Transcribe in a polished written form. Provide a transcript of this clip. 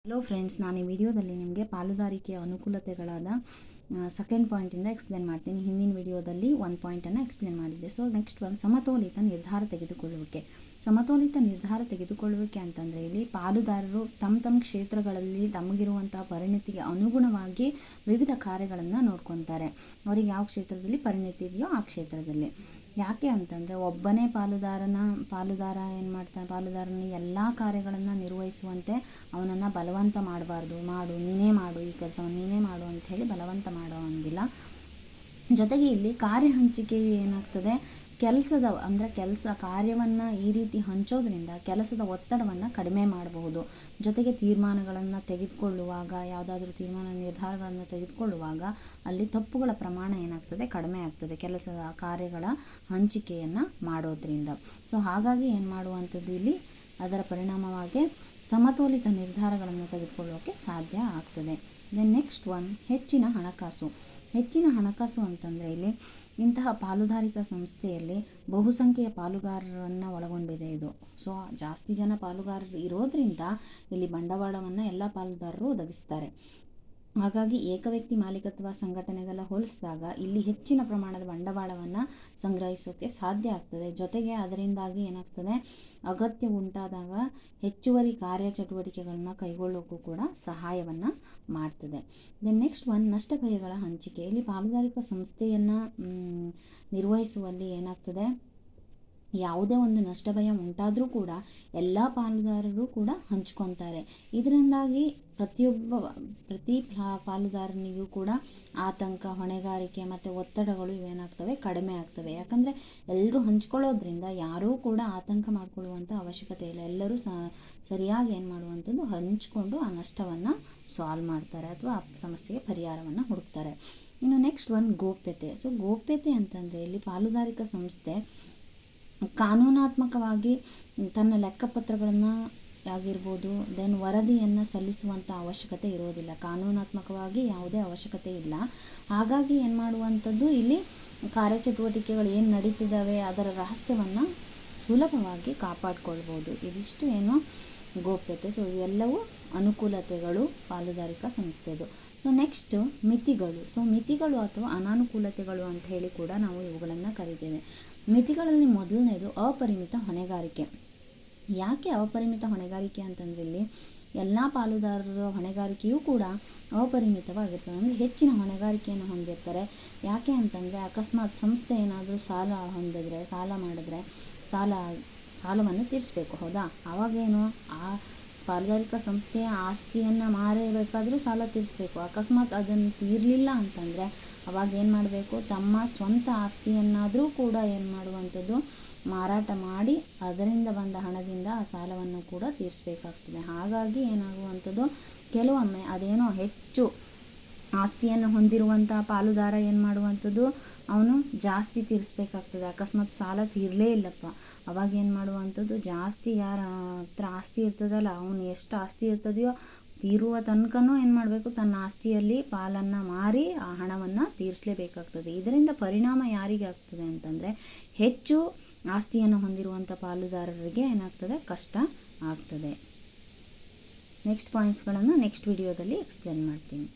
Hello friends, ನಾನು ಈ ವಿಡಿಯೋದಲ್ಲಿ ನಿಮಗೆ ಪಾಲುದಾರಿಕೆಯ ಅನುಕೂಲತೆಗಳಾದ ಸೆಕೆಂಡ್ ಪಾಯಿಂಟಿಂದ ಎಕ್ಸ್ಪ್ಲೇನ್ ಮಾಡ್ತೀನಿ. ಹಿಂದಿನ ವಿಡಿಯೋದಲ್ಲಿ ಒಂದು ಪಾಯಿಂಟನ್ನು ಎಕ್ಸ್ಪ್ಲೇನ್ ಮಾಡಿದ್ದೆ. ಸೊ ನೆಕ್ಸ್ಟ್ ಒಂದು ಸಮತೋಲಿತ ನಿರ್ಧಾರ ತೆಗೆದುಕೊಳ್ಳುವಿಕೆ. ಸಮತೋಲಿತ ನಿರ್ಧಾರ ತೆಗೆದುಕೊಳ್ಳುವಿಕೆ ಅಂತಂದರೆ ಇಲ್ಲಿ ಪಾಲುದಾರರು ತಮ್ಮ ಕ್ಷೇತ್ರಗಳಲ್ಲಿ ತಮಗಿರುವಂತಹ ಪರಿಣಿತಿಗೆ ಅನುಗುಣವಾಗಿ ವಿವಿಧ ಕಾರ್ಯಗಳನ್ನು ನೋಡ್ಕೊತಾರೆ. ಅವರಿಗೆ ಯಾವ ಕ್ಷೇತ್ರದಲ್ಲಿ ಪರಿಣಿತಿ ಇದೆಯೋ ಆ ಕ್ಷೇತ್ರದಲ್ಲಿ. ಯಾಕೆ ಅಂತಂದರೆ ಒಬ್ಬನೇ ಪಾಲುದಾರ ಏನು ಮಾಡ್ತಾನೆ, ಪಾಲುದಾರನ ಎಲ್ಲ ಕಾರ್ಯಗಳನ್ನು ನಿರ್ವಹಿಸುವಂತೆ ಅವನನ್ನು ಬಲವಂತ ಮಾಡಬಾರ್ದು. ನೀನೇ ಮಾಡು, ಈ ಕೆಲಸವನ್ನು ನೀನೇ ಮಾಡು ಅಂತ ಹೇಳಿ ಬಲವಂತ ಮಾಡೋ ಹಂಗಿಲ್ಲ. ಜೊತೆಗೆ ಇಲ್ಲಿ ಕಾರ್ಯ ಹಂಚಿಕೆ ಏನಾಗ್ತದೆ, ಕಾರ್ಯವನ್ನು ಈ ರೀತಿ ಹಂಚೋದ್ರಿಂದ ಕೆಲಸದ ಒತ್ತಡವನ್ನು ಕಡಿಮೆ ಮಾಡಬಹುದು. ಜೊತೆಗೆ ತೀರ್ಮಾನಗಳನ್ನು ತೆಗೆದುಕೊಳ್ಳುವಾಗ, ಯಾವುದಾದ್ರೂ ನಿರ್ಧಾರಗಳನ್ನು ತೆಗೆದುಕೊಳ್ಳುವಾಗ ಅಲ್ಲಿ ತಪ್ಪುಗಳ ಪ್ರಮಾಣ ಏನಾಗ್ತದೆ, ಕಡಿಮೆ ಆಗ್ತದೆ ಕೆಲಸದ ಕಾರ್ಯಗಳ ಹಂಚಿಕೆಯನ್ನು ಮಾಡೋದ್ರಿಂದ. ಸೊ ಹಾಗಾಗಿ ಏನು ಮಾಡುವಂಥದ್ದು ಇಲ್ಲಿ ಅದರ ಪರಿಣಾಮವಾಗಿ ಸಮತೋಲಿತ ನಿರ್ಧಾರಗಳನ್ನು ತೆಗೆದುಕೊಳ್ಳೋಕೆ ಸಾಧ್ಯ ಆಗ್ತದೆ. ದೆನ್ ನೆಕ್ಸ್ಟ್ ಒನ್, ಹೆಚ್ಚಿನ ಹಣಕಾಸು ಅಂತಂದರೆ ಇಲ್ಲಿ ಇಂತಹ ಪಾಲುದಾರಿಕಾ ಸಂಸ್ಥೆಯಲ್ಲಿ ಬಹುಸಂಖ್ಯೆಯ ಪಾಲುಗಾರರನ್ನು ಒಳಗೊಂಡಿದೆ ಇದು. ಸೊ ಜಾಸ್ತಿ ಜನ ಪಾಲುಗಾರರು ಇರೋದ್ರಿಂದ ಇಲ್ಲಿ ಬಂಡವಾಳವನ್ನು ಎಲ್ಲ ಪಾಲುದಾರರು ಒದಗಿಸ್ತಾರೆ. ಹಾಗಾಗಿ ಏಕವ್ಯಕ್ತಿ ಮಾಲೀಕತ್ವ ಸಂಘಟನೆಗಳ ಹೋಲಿಸಿದಾಗ ಇಲ್ಲಿ ಹೆಚ್ಚಿನ ಪ್ರಮಾಣದ ಬಂಡವಾಳವನ್ನು ಸಂಗ್ರಹಿಸೋಕ್ಕೆ ಸಾಧ್ಯ ಆಗ್ತದೆ. ಜೊತೆಗೆ ಅದರಿಂದಾಗಿ ಏನಾಗ್ತದೆ, ಅಗತ್ಯ ಉಂಟಾದಾಗ ಹೆಚ್ಚುವರಿ ಕಾರ್ಯಚಟುವಟಿಕೆಗಳನ್ನ ಕೈಗೊಳ್ಳೋಕ್ಕೂ ಕೂಡ ಸಹಾಯವನ್ನು ಮಾಡ್ತದೆ. ದೆನ್ ನೆಕ್ಸ್ಟ್ ಒನ್, ನಷ್ಟ ಭಯಗಳ ಹಂಚಿಕೆ. ಇಲ್ಲಿ ಪಾಲುದಾರಿಕಾ ಸಂಸ್ಥೆಯನ್ನು ನಿರ್ವಹಿಸುವಲ್ಲಿ ಏನಾಗ್ತದೆ, ಯಾವುದೇ ಒಂದು ನಷ್ಟ ಭಯ ಉಂಟಾದರೂ ಕೂಡ ಎಲ್ಲ ಪಾಲುದಾರರು ಕೂಡ ಹಂಚ್ಕೊತಾರೆ. ಇದರಿಂದಾಗಿ ಪ್ರತಿ ಪಾಲುದಾರನಿಗೂ ಕೂಡ ಆತಂಕ, ಹೊಣೆಗಾರಿಕೆ ಮತ್ತು ಒತ್ತಡಗಳು ಇವೇನಾಗ್ತವೆ, ಕಡಿಮೆ ಆಗ್ತವೆ. ಯಾಕಂದರೆ ಎಲ್ಲರೂ ಹಂಚ್ಕೊಳ್ಳೋದ್ರಿಂದ ಯಾರೂ ಕೂಡ ಆತಂಕ ಮಾಡ್ಕೊಳ್ಳುವಂಥ ಅವಶ್ಯಕತೆ ಇಲ್ಲ. ಎಲ್ಲರೂ ಸರಿಯಾಗಿ ಏನು ಮಾಡುವಂಥದ್ದು, ಹಂಚ್ಕೊಂಡು ಆ ನಷ್ಟವನ್ನು ಸಾಲ್ವ್ ಮಾಡ್ತಾರೆ ಅಥವಾ ಆ ಸಮಸ್ಯೆಗೆ ಪರಿಹಾರವನ್ನು ಹುಡುಕ್ತಾರೆ. ಇನ್ನು ನೆಕ್ಸ್ಟ್ ಒನ್, ಗೋಪ್ಯತೆ. ಸೊ ಗೋಪ್ಯತೆ ಅಂತಂದರೆ ಇಲ್ಲಿ ಪಾಲುದಾರಿಕಾ ಸಂಸ್ಥೆ ಕಾನೂನಾತ್ಮಕವಾಗಿ ತನ್ನ ಲೆಕ್ಕಪತ್ರಗಳನ್ನು ಆಗಿರ್ಬೋದು, ದೆನ್ ವರದಿಯನ್ನು ಸಲ್ಲಿಸುವಂಥ ಅವಶ್ಯಕತೆ ಇರೋದಿಲ್ಲ. ಕಾನೂನಾತ್ಮಕವಾಗಿ ಯಾವುದೇ ಅವಶ್ಯಕತೆ ಇಲ್ಲ. ಹಾಗಾಗಿ ಏನು ಮಾಡುವಂಥದ್ದು, ಇಲ್ಲಿ ಕಾರ್ಯಚಟುವಟಿಕೆಗಳು ಏನು ನಡೀತಿದ್ದಾವೆ ಅದರ ರಹಸ್ಯವನ್ನು ಸುಲಭವಾಗಿ ಕಾಪಾಡಿಕೊಳ್ಬೋದು. ಇದಿಷ್ಟು ಏನು ಗೋಪ್ಯತೆ. ಸೊ ಇವೆಲ್ಲವೂ ಅನುಕೂಲತೆಗಳು ಪಾಲುದಾರಿಕಾ ಸಂಸ್ಥೆದು. ಸೊ ನೆಕ್ಸ್ಟ್ ಮಿತಿಗಳು. ಸೊ ಮಿತಿಗಳು ಅಥವಾ ಅನಾನುಕೂಲತೆಗಳು ಅಂತ ಹೇಳಿ ಕೂಡ ನಾವು ಇವುಗಳನ್ನು ಕರಿತೇವೆ. ಮಿತಿಗಳಲ್ಲಿ ಮೊದಲನೇದು ಅಪರಿಮಿತ ಹೊಣೆಗಾರಿಕೆ. ಯಾಕೆ ಅಪರಿಮಿತ ಹೊಣೆಗಾರಿಕೆ ಅಂತಂದರೆ ಇಲ್ಲಿ ಎಲ್ಲ ಪಾಲುದಾರರ ಹೊಣೆಗಾರಿಕೆಯೂ ಕೂಡ ಅಪರಿಮಿತವಾಗಿರ್ತದೆ. ಅಂದರೆ ಹೆಚ್ಚಿನ ಹೊಣೆಗಾರಿಕೆಯನ್ನು ಹೊಂದಿರ್ತಾರೆ. ಯಾಕೆ ಅಂತಂದರೆ ಅಕಸ್ಮಾತ್ ಸಂಸ್ಥೆ ಏನಾದರೂ ಸಾಲ ಮಾಡಿದ್ರೆ ಸಾಲವನ್ನು ತೀರಿಸಬೇಕು, ಹೌದಾ? ಆವಾಗೇನು, ಆ ಪಾಲುದಾರಿಕಾ ಸಂಸ್ಥೆಯ ಆಸ್ತಿಯನ್ನು ಮಾರಬೇಕಾದರೂ ಸಾಲ ತೀರಿಸಬೇಕು. ಅಕಸ್ಮಾತ್ ಅದನ್ನು ತೀರಲಿಲ್ಲ ಅಂತಂದರೆ ಅವಾಗ ಏನು ಮಾಡಬೇಕು, ತಮ್ಮ ಸ್ವಂತ ಆಸ್ತಿಯನ್ನಾದರೂ ಕೂಡ ಏನು ಮಾಡುವಂಥದ್ದು, ಮಾರಾಟ ಮಾಡಿ ಅದರಿಂದ ಬಂದ ಹಣದಿಂದ ಆ ಸಾಲವನ್ನು ಕೂಡ ತೀರಿಸಬೇಕಾಗ್ತದೆ. ಹಾಗಾಗಿ ಏನಾಗುವಂಥದ್ದು, ಕೆಲವೊಮ್ಮೆ ಅದೇನೋ ಹೆಚ್ಚು ಆಸ್ತಿಯನ್ನು ಹೊಂದಿರುವಂಥ ಪಾಲುದಾರ ಏನು ಮಾಡುವಂಥದ್ದು, ಅವನು ಜಾಸ್ತಿ ತೀರಿಸಬೇಕಾಗ್ತದೆ. ಅಕಸ್ಮಾತ್ ಸಾಲ ತೀರಲೇ ಇಲ್ಲಪ್ಪ, ಅವಾಗ ಏನು ಮಾಡುವಂಥದ್ದು, ಜಾಸ್ತಿ ಯಾರ ಹತ್ರ ಆಸ್ತಿ ಇರ್ತದಲ್ಲ, ಅವನು ಎಷ್ಟು ಆಸ್ತಿ ಇರ್ತದೆಯೋ ತೀರುವ ತನಕನೂ ಏನು ಮಾಡಬೇಕು, ತನ್ನ ಆಸ್ತಿಯಲ್ಲಿ ಪಾಲನ್ನು ಮಾರಿ ಆ ಹಣವನ್ನು ತೀರಿಸಲೇಬೇಕಾಗ್ತದೆ. ಇದರಿಂದ ಪರಿಣಾಮ ಯಾರಿಗೆ ಆಗ್ತದೆ ಅಂತಂದರೆ, ಹೆಚ್ಚು ಆಸ್ತಿಯನ್ನು ಹೊಂದಿರುವಂಥ ಪಾಲುದಾರರಿಗೆ ಏನಾಗ್ತದೆ, ಕಷ್ಟ ಆಗ್ತದೆ. ನೆಕ್ಸ್ಟ್ ಪಾಯಿಂಟ್ಸ್ಗಳನ್ನು ನೆಕ್ಸ್ಟ್ ವಿಡಿಯೋದಲ್ಲಿ ಎಕ್ಸ್ಪ್ಲೇನ್ ಮಾಡ್ತೀನಿ.